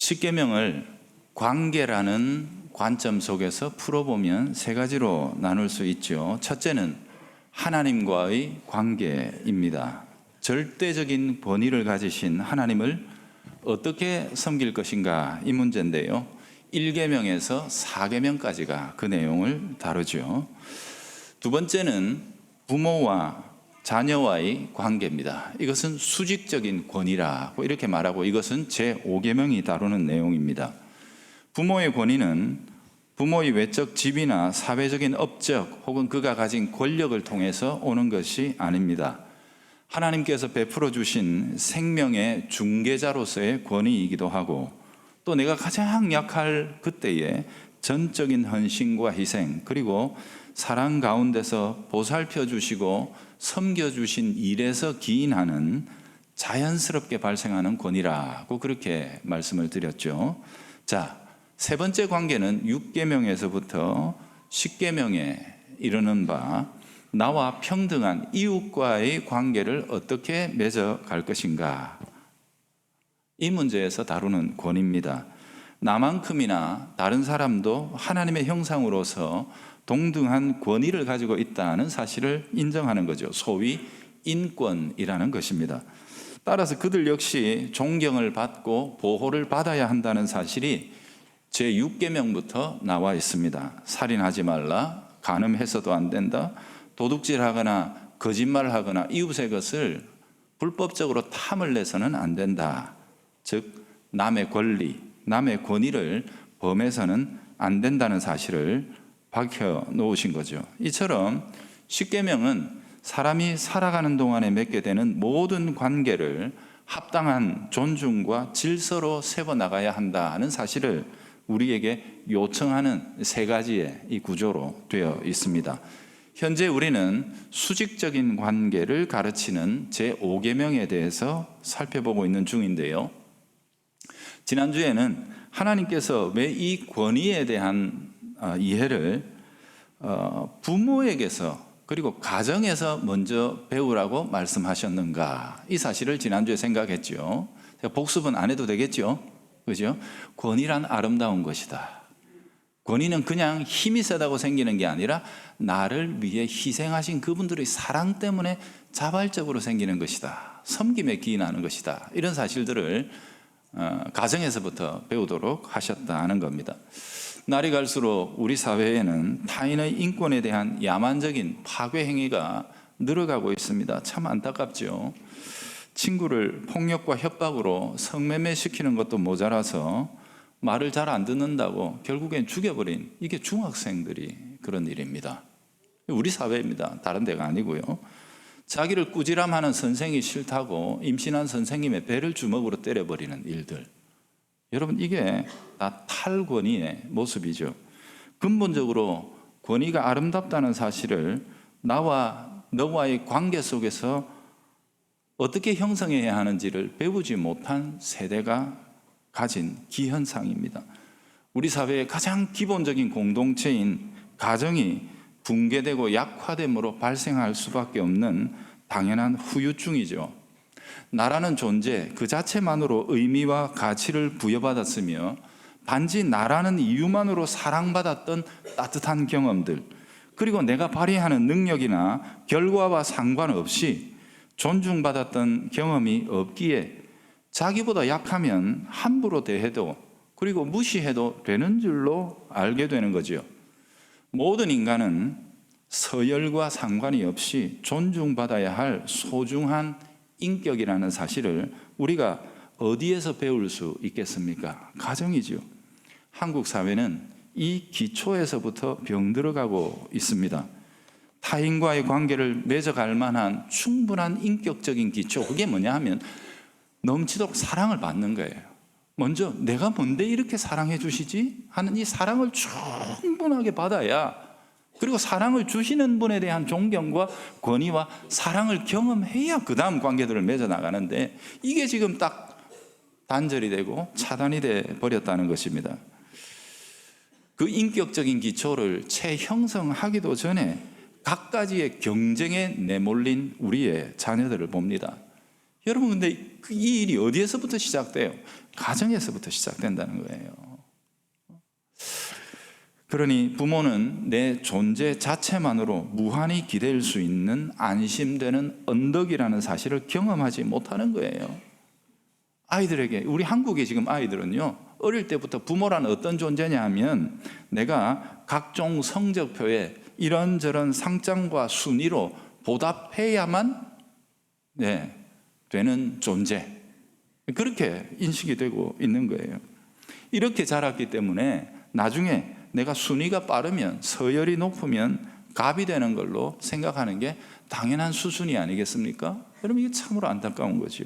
십계명을 관계라는 관점 속에서 풀어보면 세 가지로 나눌 수 있죠. 첫째는 하나님과의 관계입니다. 절대적인 권위를 가지신 하나님을 어떻게 섬길 것인가, 이 문제인데요. 1계명에서 4계명까지가 그 내용을 다루죠. 두 번째는 부모와 자녀와의 관계입니다. 이것은 수직적인 권위라고 이렇게 말하고, 이것은 제5계명이 다루는 내용입니다. 부모의 권위는 부모의 외적 지위나 사회적인 업적 혹은 그가 가진 권력을 통해서 오는 것이 아닙니다. 하나님께서 베풀어 주신 생명의 중개자로서의 권위이기도 하고, 또 내가 가장 약할 그때에 전적인 헌신과 희생, 그리고 사랑 가운데서 보살펴 주시고 섬겨 주신 일에서 기인하는 자연스럽게 발생하는 권위라고 그렇게 말씀을 드렸죠. 자, 세 번째 관계는 6계명에서부터 10계명에 이르는 바 나와 평등한 이웃과의 관계를 어떻게 맺어갈 것인가, 이 문제에서 다루는 권위입니다. 나만큼이나 다른 사람도 하나님의 형상으로서 동등한 권위를 가지고 있다는 사실을 인정하는 거죠. 소위 인권이라는 것입니다. 따라서 그들 역시 존경을 받고 보호를 받아야 한다는 사실이 제6계명부터 나와 있습니다. 살인하지 말라, 간음해서도 안 된다, 도둑질하거나 거짓말하거나 이웃의 것을 불법적으로 탐을 내서는 안 된다. 즉 남의 권리, 남의 권위를 범해서는 안 된다는 사실을 밝혀 놓으신 거죠. 이처럼 10계명은 사람이 살아가는 동안에 맺게 되는 모든 관계를 합당한 존중과 질서로 세워나가야 한다는 사실을 우리에게 요청하는 세 가지의 이 구조로 되어 있습니다. 현재 우리는 수직적인 관계를 가르치는 제5계명에 대해서 살펴보고 있는 중인데요. 지난주에는 하나님께서 왜 이 권위에 대한 이해를 부모에게서 그리고 가정에서 먼저 배우라고 말씀하셨는가, 이 사실을 지난주에 생각했죠. 제가 복습은 안 해도 되겠죠, 그죠? 권위란 아름다운 것이다. 권위는 그냥 힘이 세다고 생기는 게 아니라 나를 위해 희생하신 그분들의 사랑 때문에 자발적으로 생기는 것이다. 섬김에 기인하는 것이다. 이런 사실들을 가정에서부터 배우도록 하셨다는 겁니다. 날이 갈수록 우리 사회에는 타인의 인권에 대한 야만적인 파괴 행위가 늘어가고 있습니다. 참 안타깝죠. 친구를 폭력과 협박으로 성매매시키는 것도 모자라서 말을 잘 안 듣는다고 결국엔 죽여버린, 이게 중학생들이 그런 일입니다. 우리 사회입니다. 다른 데가 아니고요. 자기를 꾸지람하는 선생이 싫다고 임신한 선생님의 배를 주먹으로 때려버리는 일들. 여러분, 이게 다 탈권위의 모습이죠. 근본적으로 권위가 아름답다는 사실을 나와 너와의 관계 속에서 어떻게 형성해야 하는지를 배우지 못한 세대가 가진 기현상입니다. 우리 사회의 가장 기본적인 공동체인 가정이 붕괴되고 약화됨으로 발생할 수밖에 없는 당연한 후유증이죠. 나라는 존재 그 자체만으로 의미와 가치를 부여받았으며 단지 나라는 이유만으로 사랑받았던 따뜻한 경험들, 그리고 내가 발휘하는 능력이나 결과와 상관없이 존중받았던 경험이 없기에 자기보다 약하면 함부로 대해도 그리고 무시해도 되는 줄로 알게 되는 거죠. 모든 인간은 서열과 상관이 없이 존중받아야 할 소중한 인격이라는 사실을 우리가 어디에서 배울 수 있겠습니까? 가정이죠. 한국 사회는 이 기초에서부터 병들어가고 있습니다. 타인과의 관계를 맺어갈 만한 충분한 인격적인 기초, 그게 뭐냐 하면 넘치도록 사랑을 받는 거예요. 먼저 내가 뭔데 이렇게 사랑해 주시지? 하는 이 사랑을 충분하게 받아야, 그리고 사랑을 주시는 분에 대한 존경과 권위와 사랑을 경험해야 그 다음 관계들을 맺어나가는데, 이게 지금 딱 단절이 되고 차단이 돼 버렸다는 것입니다. 그 인격적인 기초를 재형성하기도 전에 각가지의 경쟁에 내몰린 우리의 자녀들을 봅니다. 여러분, 근데 이 일이 어디에서부터 시작돼요? 가정에서부터 시작된다는 거예요. 그러니 부모는 내 존재 자체만으로 무한히 기댈 수 있는 안심되는 언덕이라는 사실을 경험하지 못하는 거예요. 아이들에게, 우리 한국의 지금 아이들은요, 어릴 때부터 부모란 어떤 존재냐 하면 내가 각종 성적표에 이런저런 상장과 순위로 보답해야만 되는 존재, 그렇게 인식이 되고 있는 거예요. 이렇게 자랐기 때문에 나중에 내가 순위가 빠르면, 서열이 높으면 갑이 되는 걸로 생각하는 게 당연한 수순이 아니겠습니까? 여러분, 이게 참으로 안타까운 거죠.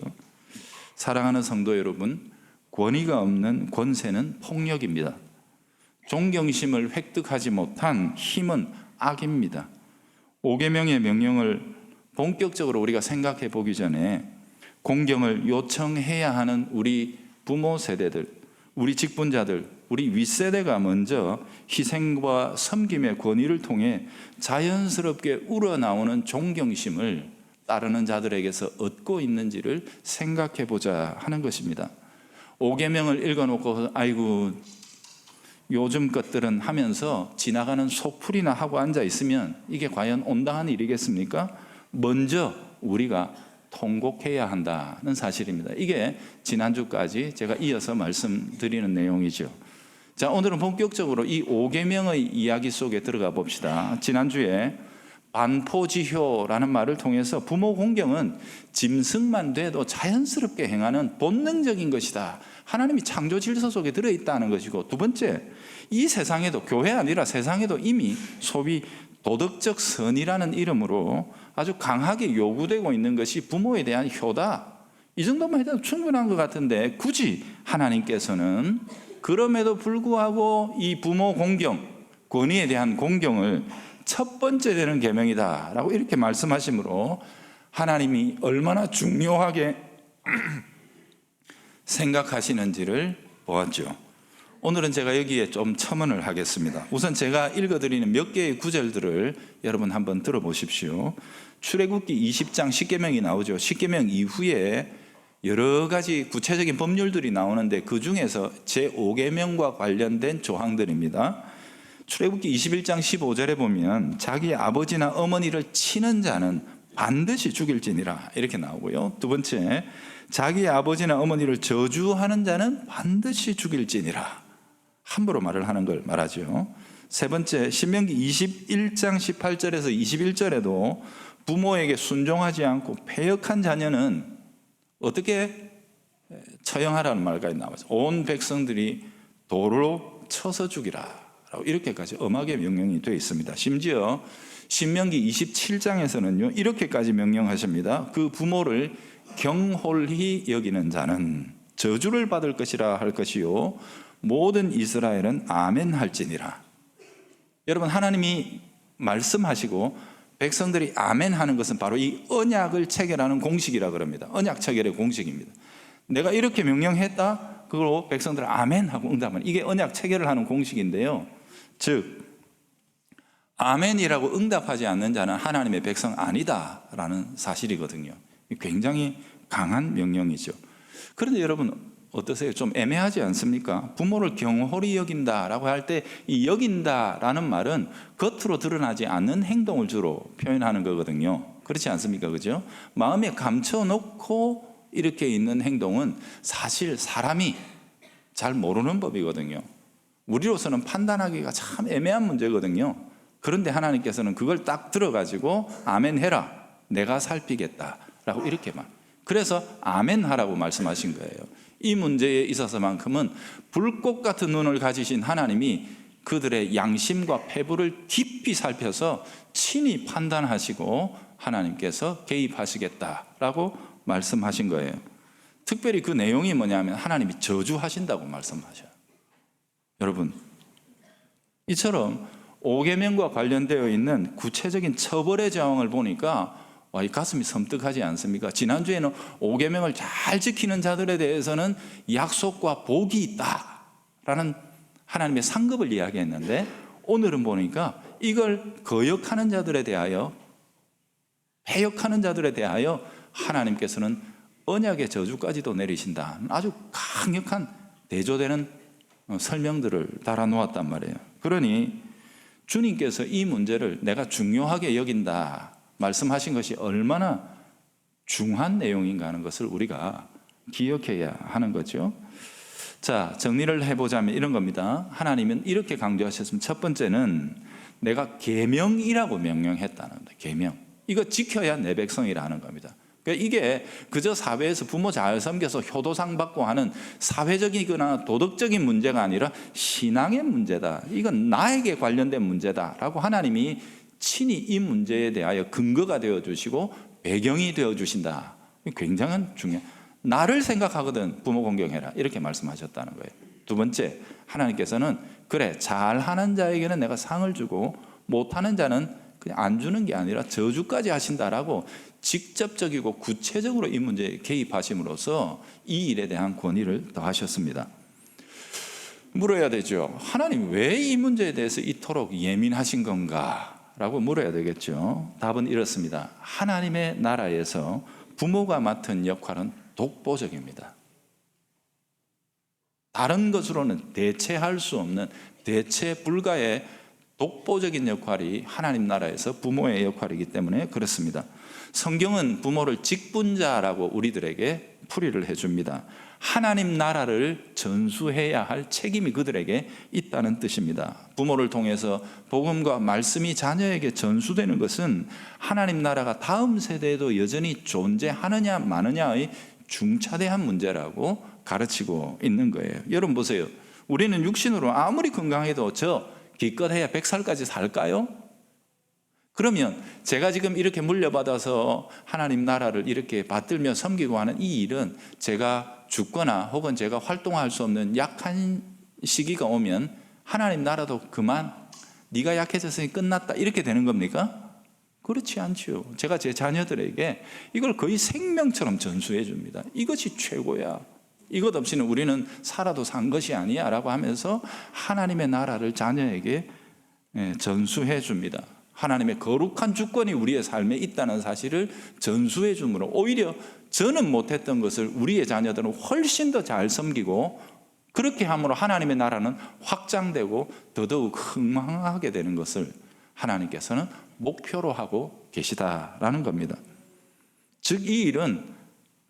사랑하는 성도 여러분, 권위가 없는 권세는 폭력입니다. 존경심을 획득하지 못한 힘은 악입니다. 5계명의 명령을 본격적으로 우리가 생각해 보기 전에 공경을 요청해야 하는 우리 부모 세대들, 우리 직분자들, 우리 윗세대가 먼저 희생과 섬김의 권위를 통해 자연스럽게 우러나오는 존경심을 따르는 자들에게서 얻고 있는지를 생각해 보자 하는 것입니다. 5계명을 읽어놓고 아이고 요즘 것들은 하면서 지나가는 소풀이나 하고 앉아 있으면 이게 과연 온당한 일이겠습니까? 먼저 우리가 통곡해야 한다는 사실입니다. 이게 지난주까지 제가 이어서 말씀드리는 내용이죠. 자, 오늘은 본격적으로 이 5계명의 이야기 속에 들어가 봅시다. 지난주에 반포지효라는 말을 통해서 부모 공경은 짐승만 돼도 자연스럽게 행하는 본능적인 것이다. 하나님이 창조 질서 속에 들어있다는 것이고, 두 번째, 이 세상에도, 교회 아니라 세상에도 이미 소위 도덕적 선이라는 이름으로 아주 강하게 요구되고 있는 것이 부모에 대한 효다. 이 정도만 해도 충분한 것 같은데 굳이 하나님께서는 그럼에도 불구하고 이 부모 공경, 권위에 대한 공경을 첫 번째 되는 계명이다 라고 이렇게 말씀하시므로 하나님이 얼마나 중요하게 생각하시는지를 보았죠. 오늘은 제가 여기에 좀 첨언을 하겠습니다. 우선 제가 읽어드리는 몇 개의 구절들을 여러분 한번 들어보십시오. 출애굽기 20장 10계명이 나오죠. 10계명 이후에 여러 가지 구체적인 법률들이 나오는데 그 중에서 제5계명과 관련된 조항들입니다. 출애굽기 21장 15절에 보면 자기 아버지나 어머니를 치는 자는 반드시 죽일지니라 이렇게 나오고요. 두 번째, 자기 아버지나 어머니를 저주하는 자는 반드시 죽일지니라 함부로 말을 하는 걸 말하죠. 세 번째, 신명기 21장 18절에서 21절에도 부모에게 순종하지 않고 패역한 자녀는 어떻게 처형하라는 말까지 나와서 온 백성들이 돌로 쳐서 죽이라 라고 이렇게까지 엄하게 명령이 되어 있습니다. 심지어 신명기 27장에서는요 이렇게까지 명령하십니다. 그 부모를 경홀히 여기는 자는 저주를 받을 것이라 할 것이요 모든 이스라엘은 아멘 할지니라. 여러분, 하나님이 말씀하시고 백성들이 아멘 하는 것은 바로 이 언약을 체결하는 공식이라 그럽니다. 언약 체결의 공식입니다. 내가 이렇게 명령했다, 그걸로 백성들 아멘 하고 응답하는, 이게 언약 체결을 하는 공식인데요. 즉 아멘이라고 응답하지 않는 자는 하나님의 백성 아니다라는 사실이거든요. 굉장히 강한 명령이죠. 그런데 여러분 어떠세요? 좀 애매하지 않습니까? 부모를 경홀히 여긴다라고 할 때 이 여긴다라는 말은 겉으로 드러나지 않는 행동을 주로 표현하는 거거든요. 그렇지 않습니까? 그죠? 마음에 감춰놓고 이렇게 있는 행동은 사실 사람이 잘 모르는 법이거든요. 우리로서는 판단하기가 참 애매한 문제거든요. 그런데 하나님께서는 그걸 딱 들어가지고 아멘 해라, 내가 살피겠다라고 이렇게만, 그래서 아멘 하라고 말씀하신 거예요. 이 문제에 있어서만큼은 불꽃 같은 눈을 가지신 하나님이 그들의 양심과 패부를 깊이 살펴서 친히 판단하시고 하나님께서 개입하시겠다라고 말씀하신 거예요. 특별히 그 내용이 뭐냐면 하나님이 저주하신다고 말씀하셔요. 여러분, 이처럼 5계명과 관련되어 있는 구체적인 처벌의 조항을 보니까 이 가슴이 섬뜩하지 않습니까? 지난주에는 5계명을 잘 지키는 자들에 대해서는 약속과 복이 있다라는 하나님의 상급을 이야기했는데, 오늘은 보니까 이걸 거역하는 자들에 대하여, 패역하는 자들에 대하여 하나님께서는 언약의 저주까지도 내리신다. 아주 강력한 대조되는 설명들을 달아놓았단 말이에요. 그러니 주님께서 이 문제를 내가 중요하게 여긴다 말씀하신 것이 얼마나 중요한 내용인가 하는 것을 우리가 기억해야 하는 거죠. 자, 정리를 해보자면 이런 겁니다. 하나님은 이렇게 강조하셨습니다. 첫 번째는 내가 계명이라고 명령했다는 겁니다. 계명. 이거 지켜야 내 백성이라는 겁니다. 그러니까 이게 그저 사회에서 부모 잘 섬겨서 효도상 받고 하는 사회적이거나 도덕적인 문제가 아니라 신앙의 문제다. 이건 나에게 관련된 문제다라고 하나님이 친히 이 문제에 대하여 근거가 되어주시고 배경이 되어주신다. 굉장한 중요한. 나를 생각하거든 부모 공경해라 이렇게 말씀하셨다는 거예요. 두 번째, 하나님께서는 그래 잘하는 자에게는 내가 상을 주고 못하는 자는 그냥 안 주는 게 아니라 저주까지 하신다라고 직접적이고 구체적으로 이 문제에 개입하심으로써 이 일에 대한 권위를 더하셨습니다. 물어야 되죠. 하나님 왜 이 문제에 대해서 이토록 예민하신 건가? 라고 물어야 되겠죠. 답은 이렇습니다. 하나님의 나라에서 부모가 맡은 역할은 독보적입니다. 다른 것으로는 대체할 수 없는 대체 불가의 독보적인 역할이 하나님 나라에서 부모의 역할이기 때문에 그렇습니다. 성경은 부모를 직분자라고 우리들에게 풀이를 해줍니다. 하나님 나라를 전수해야 할 책임이 그들에게 있다는 뜻입니다. 부모를 통해서 복음과 말씀이 자녀에게 전수되는 것은 하나님 나라가 다음 세대에도 여전히 존재하느냐 마느냐의 중차대한 문제라고 가르치고 있는 거예요. 여러분 보세요. 우리는 육신으로 아무리 건강해도 기껏해야 100살까지 살까요? 그러면 제가 지금 이렇게 물려받아서 하나님 나라를 이렇게 받들며 섬기고 하는 이 일은 제가 죽거나 혹은 제가 활동할 수 없는 약한 시기가 오면 하나님 나라도 그만 네가 약해졌으니 끝났다 이렇게 되는 겁니까? 그렇지 않죠. 제가 제 자녀들에게 이걸 거의 생명처럼 전수해 줍니다. 이것이 최고야. 이것 없이는 우리는 살아도 산 것이 아니야 라고 하면서 하나님의 나라를 자녀에게 전수해 줍니다. 하나님의 거룩한 주권이 우리의 삶에 있다는 사실을 전수해 주므로 오히려 저는 못했던 것을 우리의 자녀들은 훨씬 더 잘 섬기고 그렇게 함으로 하나님의 나라는 확장되고 더더욱 흥망하게 되는 것을 하나님께서는 목표로 하고 계시다라는 겁니다. 즉 이 일은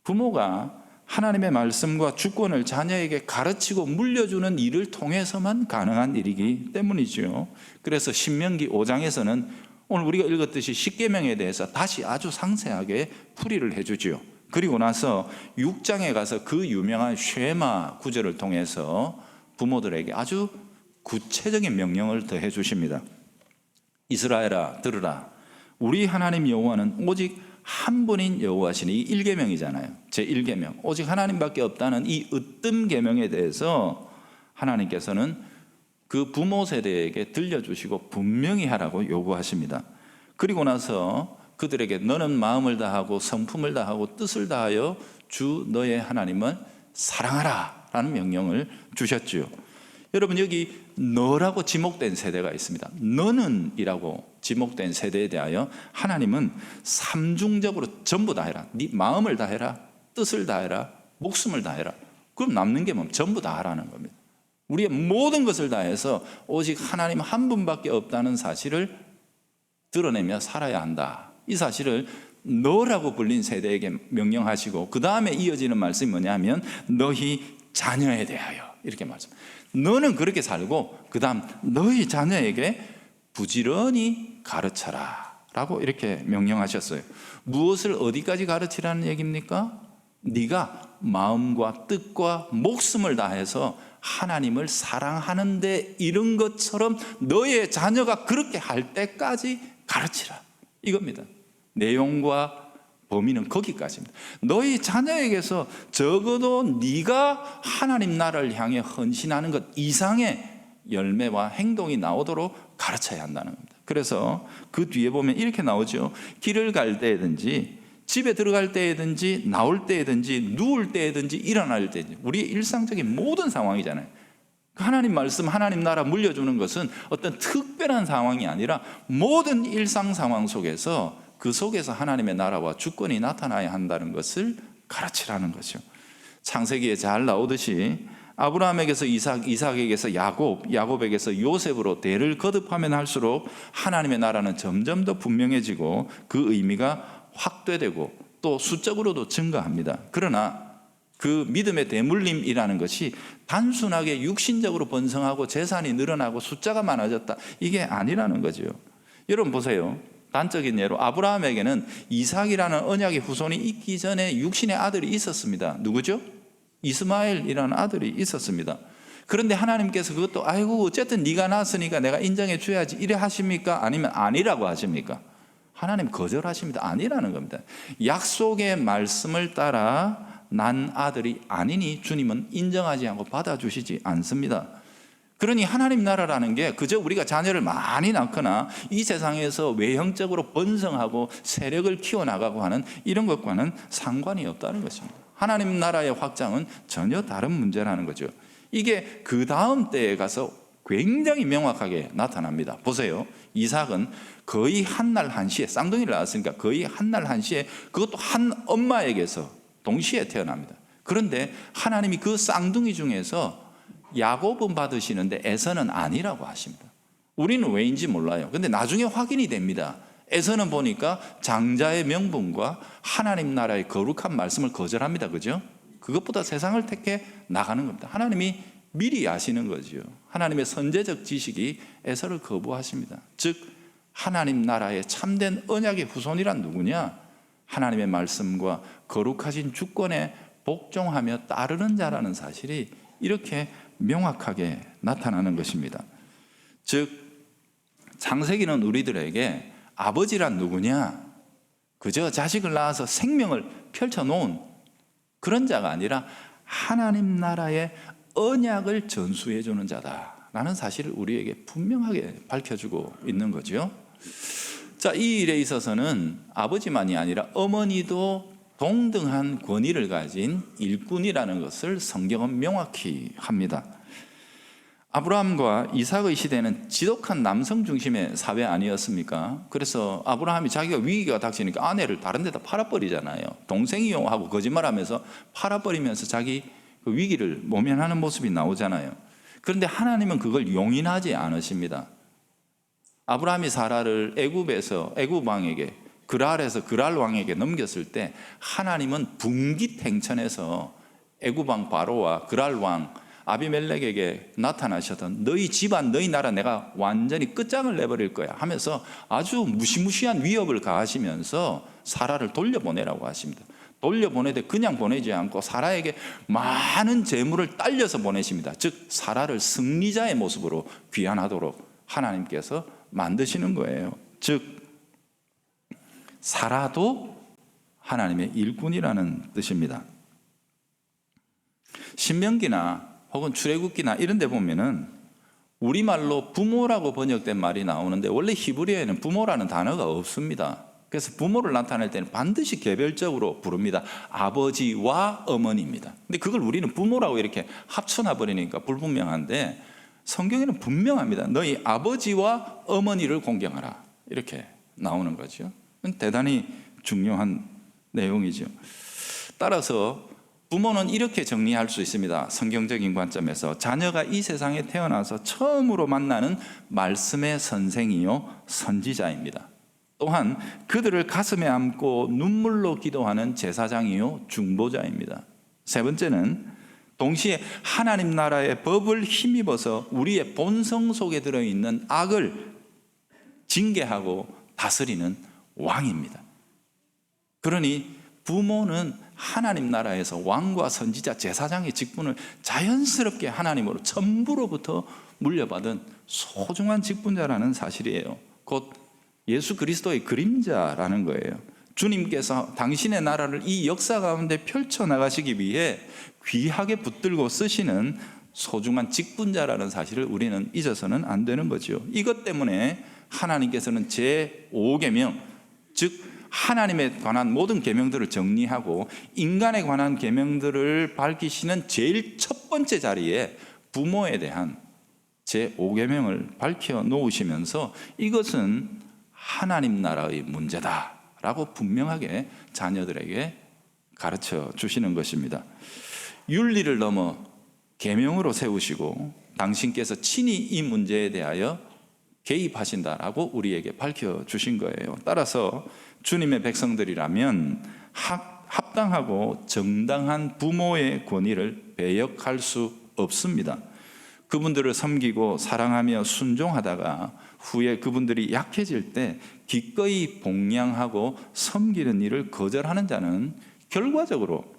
부모가 하나님의 말씀과 주권을 자녀에게 가르치고 물려주는 일을 통해서만 가능한 일이기 때문이죠. 그래서 신명기 5장에서는 오늘 우리가 읽었듯이 십계명에 대해서 다시 아주 상세하게 풀이를 해주죠. 그리고 나서 6장에 가서 그 유명한 쉐마 구절을 통해서 부모들에게 아주 구체적인 명령을 더해 주십니다. 이스라엘아 들으라. 우리 하나님 여호와는 오직 한 분인 여호와시니 이 1계명이잖아요. 제1계명. 오직 하나님밖에 없다는 이 으뜸 계명에 대해서 하나님께서는 그 부모 세대에게 들려주시고 분명히 하라고 요구하십니다. 그리고 나서 그들에게 너는 마음을 다하고 성품을 다하고 뜻을 다하여 주 너의 하나님을 사랑하라 라는 명령을 주셨죠. 여러분 여기 너라고 지목된 세대가 있습니다. 너는 이라고 지목된 세대에 대하여 하나님은 삼중적으로 전부 다 해라. 네 마음을 다해라. 뜻을 다해라. 목숨을 다해라. 그럼 남는 게 뭐냐면 전부 다 하라는 겁니다. 우리의 모든 것을 다해서 오직 하나님 한 분밖에 없다는 사실을 드러내며 살아야 한다. 이 사실을 너라고 불린 세대에게 명령하시고 그 다음에 이어지는 말씀이 뭐냐면 너희 자녀에 대하여 이렇게 말씀. 너는 그렇게 살고 그 다음 너희 자녀에게 부지런히 가르쳐라 라고 이렇게 명령하셨어요. 무엇을 어디까지 가르치라는 얘기입니까? 네가 마음과 뜻과 목숨을 다해서 하나님을 사랑하는데 이런 것처럼 너의 자녀가 그렇게 할 때까지 가르치라 이겁니다. 내용과 범위는 거기까지입니다. 너희 자녀에게서 적어도 네가 하나님 나라를 향해 헌신하는 것 이상의 열매와 행동이 나오도록 가르쳐야 한다는 겁니다. 그래서 그 뒤에 보면 이렇게 나오죠. 길을 갈 때든지 집에 들어갈 때든지 나올 때든지 누울 때든지 일어날 때든지 우리의 일상적인 모든 상황이잖아요. 하나님 말씀, 하나님 나라 물려주는 것은 어떤 특별한 상황이 아니라 모든 일상 상황 속에서 그 속에서 하나님의 나라와 주권이 나타나야 한다는 것을 가르치라는 거죠. 창세기에 잘 나오듯이 아브라함에게서 이삭, 이삭에게서 야곱, 야곱에게서 요셉으로 대를 거듭하면 할수록 하나님의 나라는 점점 더 분명해지고 그 의미가 확대되고 또 수적으로도 증가합니다. 그러나 그 믿음의 대물림이라는 것이 단순하게 육신적으로 번성하고 재산이 늘어나고 숫자가 많아졌다, 이게 아니라는 거죠. 여러분 보세요. 단적인 예로 아브라함에게는 이삭이라는 언약의 후손이 있기 전에 육신의 아들이 있었습니다. 누구죠? 이스마엘이라는 아들이 있었습니다. 그런데 하나님께서 그것도 아이고 어쨌든 네가 낳았으니까 내가 인정해 줘야지 이래 하십니까? 아니면 아니라고 하십니까? 하나님 거절하십니다. 아니라는 겁니다. 약속의 말씀을 따라 난 아들이 아니니 주님은 인정하지 않고 받아주시지 않습니다. 그러니 하나님 나라라는 게 그저 우리가 자녀를 많이 낳거나 이 세상에서 외형적으로 번성하고 세력을 키워나가고 하는 이런 것과는 상관이 없다는 것입니다. 하나님 나라의 확장은 전혀 다른 문제라는 거죠. 이게 그 다음 때에 가서 굉장히 명확하게 나타납니다. 보세요. 이삭은 거의 한날 한시에 쌍둥이를 낳았으니까 거의 한날 한시에 그것도 한 엄마에게서 동시에 태어납니다. 그런데 하나님이 그 쌍둥이 중에서 야곱은 받으시는데 에서는 아니라고 하십니다. 우리는 왜인지 몰라요. 근데 나중에 확인이 됩니다. 에서는 보니까 장자의 명분과 하나님 나라의 거룩한 말씀을 거절합니다. 그죠? 그것보다 세상을 택해 나가는 겁니다. 하나님이 미리 아시는 거죠. 하나님의 선제적 지식이 에서를 거부하십니다. 즉 하나님 나라의 참된 언약의 후손이란 누구냐? 하나님의 말씀과 거룩하신 주권에 복종하며 따르는 자라는 사실이 이렇게 명확하게 나타나는 것입니다. 즉 창세기는 우리들에게 아버지란 누구냐? 그저 자식을 낳아서 생명을 펼쳐놓은 그런 자가 아니라 하나님 나라의 언약을 전수해 주는 자다라는 사실을 우리에게 분명하게 밝혀주고 있는 거죠. 자, 이 일에 있어서는 아버지만이 아니라 어머니도 동등한 권위를 가진 일꾼이라는 것을 성경은 명확히 합니다. 아브라함과 이삭의 시대는 지독한 남성 중심의 사회 아니었습니까? 그래서 아브라함이 자기가 위기가 닥치니까 아내를 다른 데다 팔아버리잖아요. 동생이요 하고 거짓말하면서 팔아버리면서 자기 그 위기를 모면하는 모습이 나오잖아요. 그런데 하나님은 그걸 용인하지 않으십니다. 아브라함이 사라를 애굽에서 애굽 왕에게 그랄에서 그랄 왕에게 넘겼을 때 하나님은 분기탱천에서 애굽 왕 바로와 그랄 왕 아비멜렉에게 나타나셨던 너희 집안 너희 나라 내가 완전히 끝장을 내버릴 거야 하면서 아주 무시무시한 위협을 가하시면서 사라를 돌려보내라고 하십니다. 돌려보내되 그냥 보내지 않고 사라에게 많은 재물을 딸려서 보내십니다. 즉 사라를 승리자의 모습으로 귀환하도록 하나님께서 만드시는 거예요. 즉 사라도 하나님의 일꾼이라는 뜻입니다. 신명기나 혹은 출애굽기나 이런 데 보면은 우리말로 부모라고 번역된 말이 나오는데 원래 히브리어에는 부모라는 단어가 없습니다. 그래서 부모를 나타낼 때는 반드시 개별적으로 부릅니다. 아버지와 어머니입니다. 근데 그걸 우리는 부모라고 이렇게 합쳐놔 버리니까 불분명한데 성경에는 분명합니다. 너희 아버지와 어머니를 공경하라 이렇게 나오는 거죠. 대단히 중요한 내용이죠. 따라서 부모는 이렇게 정리할 수 있습니다. 성경적인 관점에서 자녀가 이 세상에 태어나서 처음으로 만나는 말씀의 선생이요 선지자입니다. 또한 그들을 가슴에 안고 눈물로 기도하는 제사장이요 중보자입니다. 세 번째는 동시에 하나님 나라의 법을 힘입어서 우리의 본성 속에 들어있는 악을 징계하고 다스리는 왕입니다. 그러니 부모는 하나님 나라에서 왕과 선지자, 제사장의 직분을 자연스럽게 하나님으로 전부로부터 물려받은 소중한 직분자라는 사실이에요. 곧 예수 그리스도의 그림자라는 거예요. 주님께서 당신의 나라를 이 역사 가운데 펼쳐나가시기 위해 귀하게 붙들고 쓰시는 소중한 직분자라는 사실을 우리는 잊어서는 안 되는 거죠. 이것 때문에 하나님께서는 제5계명, 즉 하나님에 관한 모든 계명들을 정리하고 인간에 관한 계명들을 밝히시는 제일 첫 번째 자리에 부모에 대한 제5계명을 밝혀 놓으시면서 이것은 하나님 나라의 문제다라고 분명하게 자녀들에게 가르쳐 주시는 것입니다. 윤리를 넘어 계명으로 세우시고 당신께서 친히 이 문제에 대하여 개입하신다라고 우리에게 밝혀주신 거예요. 따라서 주님의 백성들이라면 합당하고 정당한 부모의 권위를 배역할 수 없습니다. 그분들을 섬기고 사랑하며 순종하다가 후에 그분들이 약해질 때 기꺼이 봉양하고 섬기는 일을 거절하는 자는 결과적으로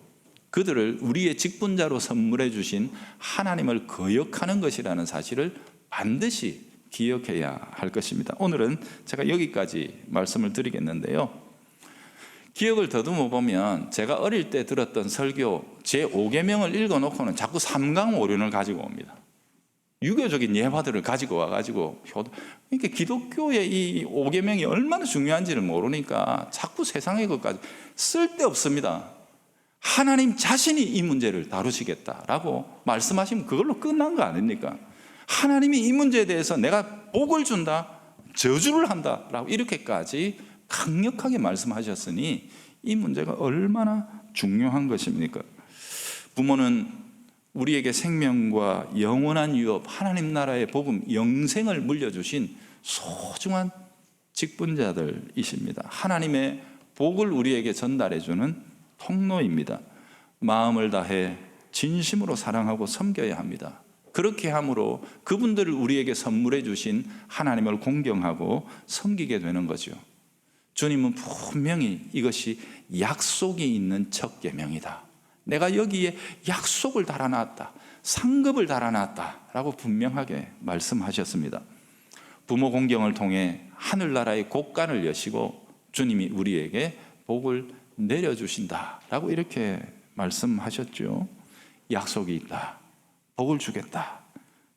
그들을 우리의 직분자로 선물해 주신 하나님을 거역하는 것이라는 사실을 반드시 기억해야 할 것입니다. 오늘은 제가 여기까지 말씀을 드리겠는데요. 기억을 더듬어 보면 제가 어릴 때 들었던 설교 제5계명을 읽어놓고는 자꾸 삼강오륜을 가지고 옵니다. 유교적인 예화들을 가지고 와가지고 그러니까 기독교의 이 5계명이 얼마나 중요한지를 모르니까 자꾸 세상의 것까지 쓸데없습니다. 하나님 자신이 이 문제를 다루시겠다라고 말씀하시면 그걸로 끝난 거 아닙니까? 하나님이 이 문제에 대해서 내가 복을 준다, 저주를 한다라고 이렇게까지 강력하게 말씀하셨으니 이 문제가 얼마나 중요한 것입니까? 부모는 우리에게 생명과 영원한 유업, 하나님 나라의 복음, 영생을 물려주신 소중한 직분자들이십니다. 하나님의 복을 우리에게 전달해주는 통로입니다. 마음을 다해 진심으로 사랑하고 섬겨야 합니다. 그렇게 함으로 그분들을 우리에게 선물해 주신 하나님을 공경하고 섬기게 되는 거죠. 주님은 분명히 이것이 약속이 있는 첫 계명이다. 내가 여기에 약속을 달아놨다, 상급을 달아놨다라고 분명하게 말씀하셨습니다. 부모 공경을 통해 하늘나라의 곳간을 여시고 주님이 우리에게 복을 내려주신다라고 이렇게 말씀하셨죠. 약속이 있다, 복을 주겠다.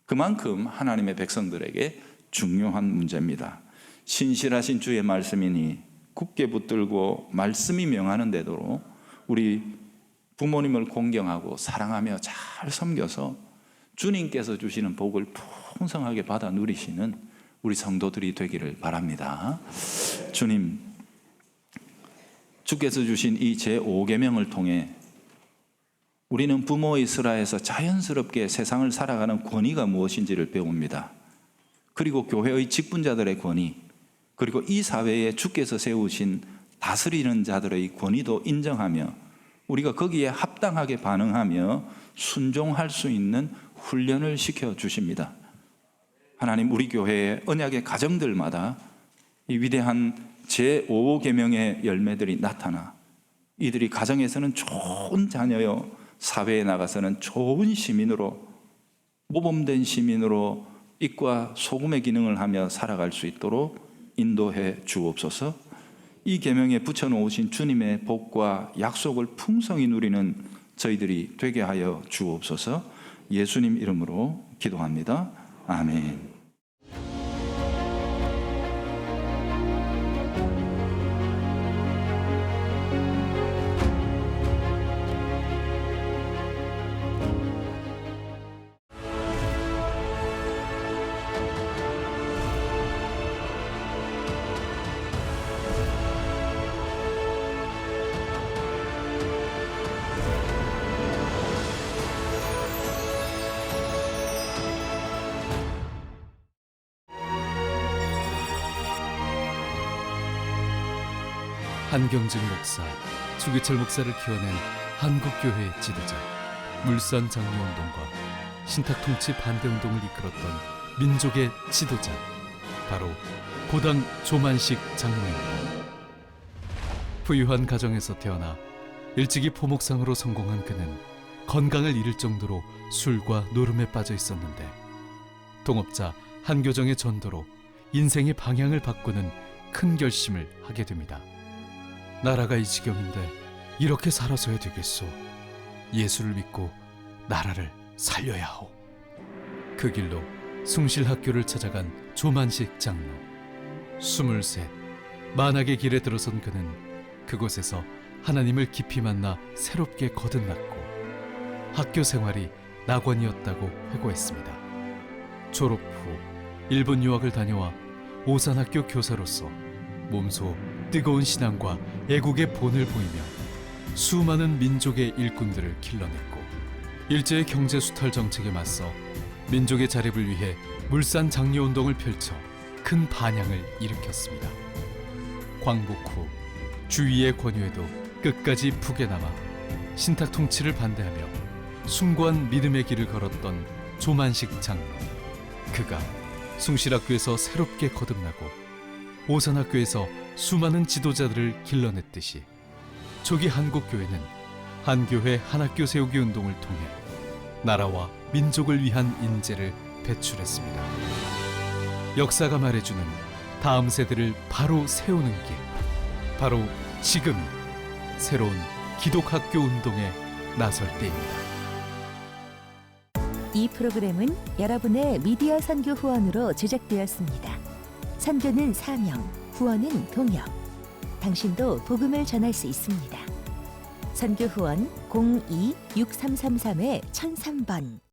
그만큼 하나님의 백성들에게 중요한 문제입니다. 신실하신 주의 말씀이니 굳게 붙들고 말씀이 명하는 대로 우리 부모님을 공경하고 사랑하며 잘 섬겨서 주님께서 주시는 복을 풍성하게 받아 누리시는 우리 성도들이 되기를 바랍니다. 주님, 주께서 주신 이 제5계명을 통해 우리는 부모의 슬하에서 자연스럽게 세상을 살아가는 권위가 무엇인지를 배웁니다. 그리고 교회의 직분자들의 권위, 그리고 이 사회에 주께서 세우신 다스리는 자들의 권위도 인정하며 우리가 거기에 합당하게 반응하며 순종할 수 있는 훈련을 시켜주십니다. 하나님, 우리 교회의 언약의 가정들마다 이 위대한 제5계명의 열매들이 나타나 이들이 가정에서는 좋은 자녀요, 사회에 나가서는 좋은 시민으로, 모범된 시민으로 빛과 소금의 기능을 하며 살아갈 수 있도록 인도해 주옵소서. 이 계명에 붙여놓으신 주님의 복과 약속을 풍성히 누리는 저희들이 되게 하여 주옵소서. 예수님 이름으로 기도합니다. 아멘. 한경직 목사, 주기철 목사를 키워낸 한국교회의 지도자, 물산 장려운동과 신탁통치 반대운동을 이끌었던 민족의 지도자, 바로 고당 조만식 장로입니다. 부유한 가정에서 태어나 일찍이 포목상으로 성공한 그는 건강을 잃을 정도로 술과 노름에 빠져 있었는데 동업자 한교정의 전도로 인생의 방향을 바꾸는 큰 결심을 하게 됩니다. 나라가 이 지경인데 이렇게 살아서야 되겠소. 예수를 믿고 나라를 살려야 하오. 그 길로 숭실학교를 찾아간 조만식 장로. 23, 만학의 길에 들어선 그는 그곳에서 하나님을 깊이 만나 새롭게 거듭났고 학교 생활이 낙원이었다고 회고했습니다. 졸업 후 일본 유학을 다녀와 오산학교 교사로서 몸소 뜨거운 신앙과 애국의 본을 보이며 수많은 민족의 일꾼들을 길러냈고 일제의 경제 수탈 정책에 맞서 민족의 자립을 위해 물산 장려운동을 펼쳐 큰 반향을 일으켰습니다. 광복 후 주위의 권유에도 끝까지 북에 남아 신탁 통치를 반대하며 숭고한 믿음의 길을 걸었던 조만식 장로. 그가 숭실학교에서 새롭게 거듭나고 오산학교에서 수많은 지도자들을 길러냈듯이 초기 한국교회는 한교회 한학교 세우기 운동을 통해 나라와 민족을 위한 인재를 배출했습니다. 역사가 말해주는 다음 세대를 바로 세우는 길, 바로 지금이 새로운 기독학교 운동에 나설 때입니다. 이 프로그램은 여러분의 미디어 선교 후원으로 제작되었습니다. 선교는 사명, 후원은 동역. 당신도 복음을 전할 수 있습니다. 선교 후원 02-6333-1003번